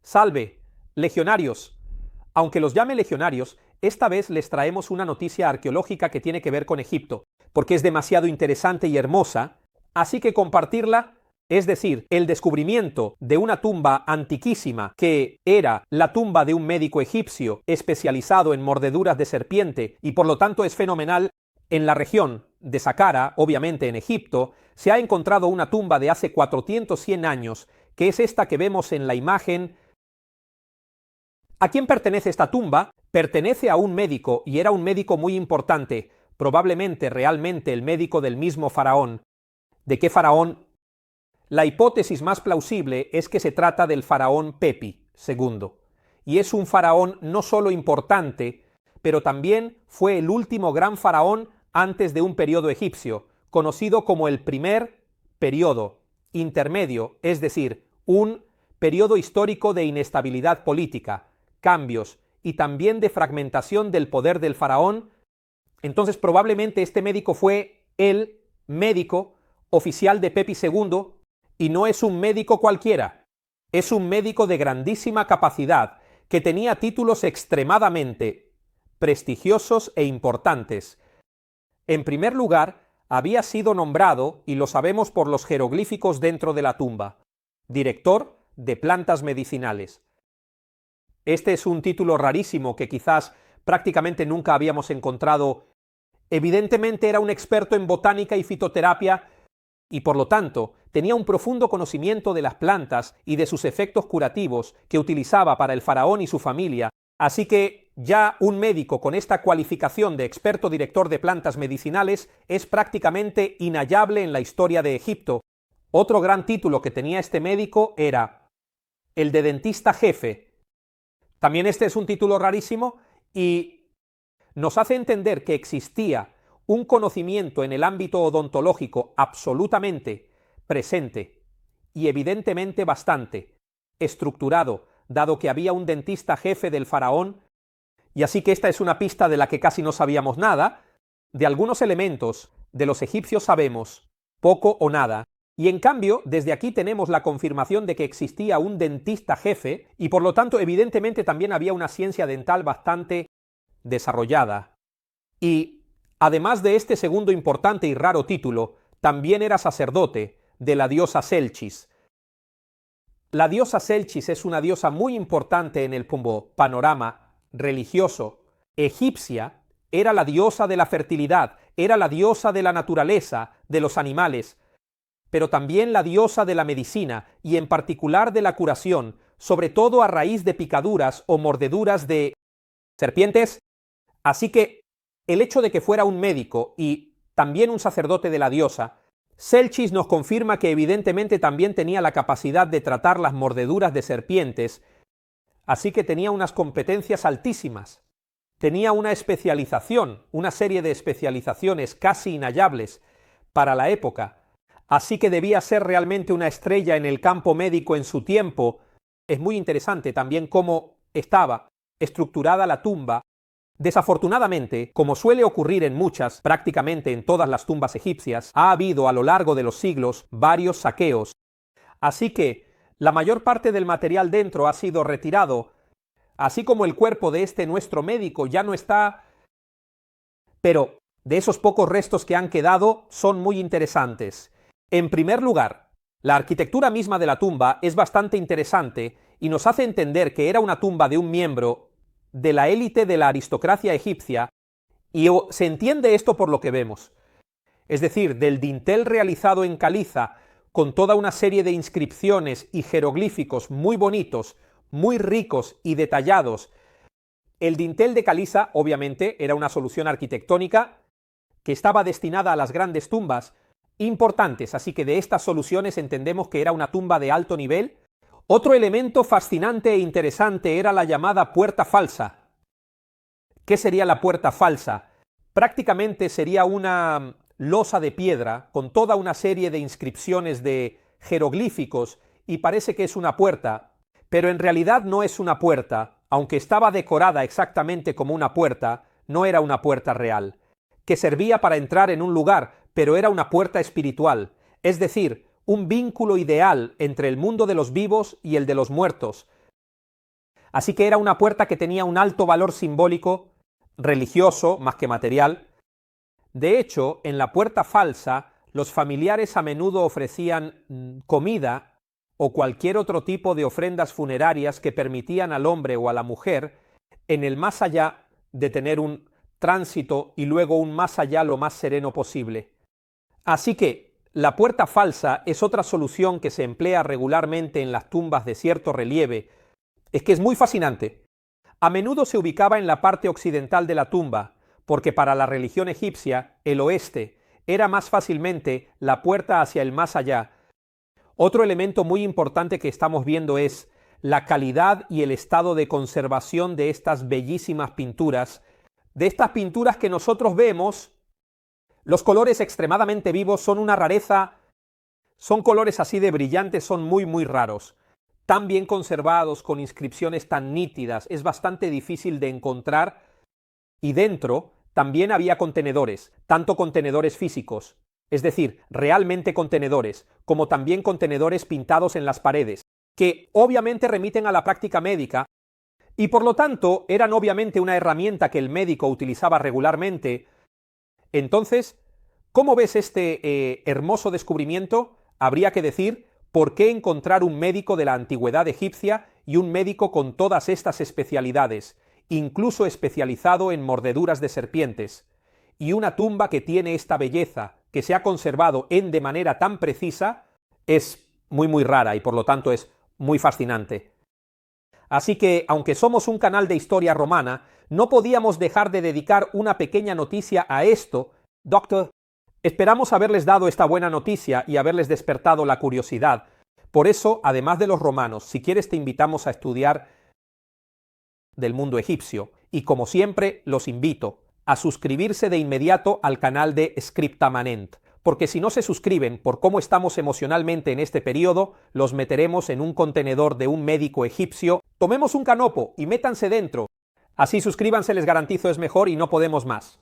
Salve, legionarios. Aunque los llame legionarios, esta vez les traemos una noticia arqueológica que tiene que ver con Egipto, porque es demasiado interesante y hermosa, así que compartirla, es decir, el descubrimiento de una tumba antiquísima que era la tumba de un médico egipcio especializado en mordeduras de serpiente y por lo tanto es fenomenal. En la región de Saqqara, obviamente en Egipto, se ha encontrado una tumba de hace 400-100 años, que es esta que vemos en la imagen. ¿A quién pertenece esta tumba? Pertenece a un médico, y era un médico muy importante, probablemente realmente el médico del mismo faraón. ¿De qué faraón? La hipótesis más plausible es que se trata del faraón Pepi II, y es un faraón no solo importante, pero también fue el último gran faraón antes de un periodo egipcio, conocido como el primer periodo intermedio, es decir, un periodo histórico de inestabilidad política, cambios y también de fragmentación del poder del faraón. Entonces probablemente este médico fue el médico oficial de Pepi II, y no es un médico cualquiera, es un médico de grandísima capacidad, que tenía títulos extremadamente prestigiosos e importantes. En primer lugar, había sido nombrado, y lo sabemos por los jeroglíficos dentro de la tumba, director de plantas medicinales. Este es un título rarísimo que quizás prácticamente nunca habíamos encontrado. Evidentemente era un experto en botánica y fitoterapia, y por lo tanto tenía un profundo conocimiento de las plantas y de sus efectos curativos que utilizaba para el faraón y su familia, así que ya un médico con esta cualificación de experto director de plantas medicinales es prácticamente inhallable en la historia de Egipto. Otro gran título que tenía este médico era el de dentista jefe. También este es un título rarísimo y nos hace entender que existía un conocimiento en el ámbito odontológico absolutamente presente y evidentemente bastante estructurado, dado que había un dentista jefe del faraón, y así que esta es una pista de la que casi no sabíamos nada. De algunos elementos de los egipcios sabemos poco o nada, y en cambio desde aquí tenemos la confirmación de que existía un dentista jefe, y por lo tanto evidentemente también había una ciencia dental bastante desarrollada. Y además de este segundo importante y raro título, también era sacerdote de la diosa Selchis. La diosa Selchis es una diosa muy importante en el panorama religioso egipcia. Era la diosa de la fertilidad, era la diosa de la naturaleza, de los animales, pero también la diosa de la medicina y en particular de la curación, sobre todo a raíz de picaduras o mordeduras de serpientes. Así que el hecho de que fuera un médico y también un sacerdote de la diosa, Selchis nos confirma que evidentemente también tenía la capacidad de tratar las mordeduras de serpientes, así que tenía unas competencias altísimas, tenía una especialización, una serie de especializaciones casi inhallables para la época, así que debía ser realmente una estrella en el campo médico en su tiempo. Es muy interesante también cómo estaba estructurada la tumba. Desafortunadamente, como suele ocurrir en muchas, prácticamente en todas las tumbas egipcias, ha habido a lo largo de los siglos varios saqueos, así que la mayor parte del material dentro ha sido retirado, así como el cuerpo de este nuestro médico ya no está, pero de esos pocos restos que han quedado son muy interesantes. En primer lugar, la arquitectura misma de la tumba es bastante interesante y nos hace entender que era una tumba de un miembro de la élite de la aristocracia egipcia, y se entiende esto por lo que vemos. Es decir, del dintel realizado en caliza, con toda una serie de inscripciones y jeroglíficos muy bonitos, muy ricos y detallados. El dintel de caliza, obviamente, era una solución arquitectónica que estaba destinada a las grandes tumbas importantes, así que de estas soluciones entendemos que era una tumba de alto nivel. Otro elemento fascinante e interesante era la llamada puerta falsa. ¿Qué sería la puerta falsa? Prácticamente sería una losa de piedra con toda una serie de inscripciones de jeroglíficos y parece que es una puerta, pero en realidad no es una puerta, aunque estaba decorada exactamente como una puerta, no era una puerta real, que servía para entrar en un lugar, pero era una puerta espiritual, es decir, un vínculo ideal entre el mundo de los vivos y el de los muertos. Así que era una puerta que tenía un alto valor simbólico, religioso, más que material. De hecho, en la puerta falsa, los familiares a menudo ofrecían comida o cualquier otro tipo de ofrendas funerarias que permitían al hombre o a la mujer, en el más allá, de tener un tránsito y luego un más allá lo más sereno posible. Así que la puerta falsa es otra solución que se emplea regularmente en las tumbas de cierto relieve. Es que es muy fascinante. A menudo se ubicaba en la parte occidental de la tumba, porque para la religión egipcia, el oeste era más fácilmente la puerta hacia el más allá. Otro elemento muy importante que estamos viendo es la calidad y el estado de conservación de estas bellísimas pinturas, de estas pinturas que nosotros vemos. Los colores extremadamente vivos son una rareza, son colores así de brillantes, son muy muy raros. Tan bien conservados, con inscripciones tan nítidas, es bastante difícil de encontrar. Y dentro también había contenedores, tanto contenedores físicos, es decir, realmente contenedores, como también contenedores pintados en las paredes, que obviamente remiten a la práctica médica y por lo tanto eran obviamente una herramienta que el médico utilizaba regularmente. Entonces, ¿cómo ves este hermoso descubrimiento? Habría que decir, ¿por qué encontrar un médico de la antigüedad egipcia y un médico con todas estas especialidades, incluso especializado en mordeduras de serpientes, y una tumba que tiene esta belleza, que se ha conservado de manera tan precisa? Es muy muy rara y por lo tanto es muy fascinante. Así que, aunque somos un canal de historia romana, no podíamos dejar de dedicar una pequeña noticia a esto. Doctor, esperamos haberles dado esta buena noticia y haberles despertado la curiosidad. Por eso, además de los romanos, si quieres te invitamos a estudiar del mundo egipcio. Y como siempre, los invito a suscribirse de inmediato al canal de Scriptamanent, porque si no se suscriben por cómo estamos emocionalmente en este periodo, los meteremos en un contenedor de un médico egipcio. Tomemos un canopo y métanse dentro. Así suscríbanse, les garantizo es mejor y no podemos más.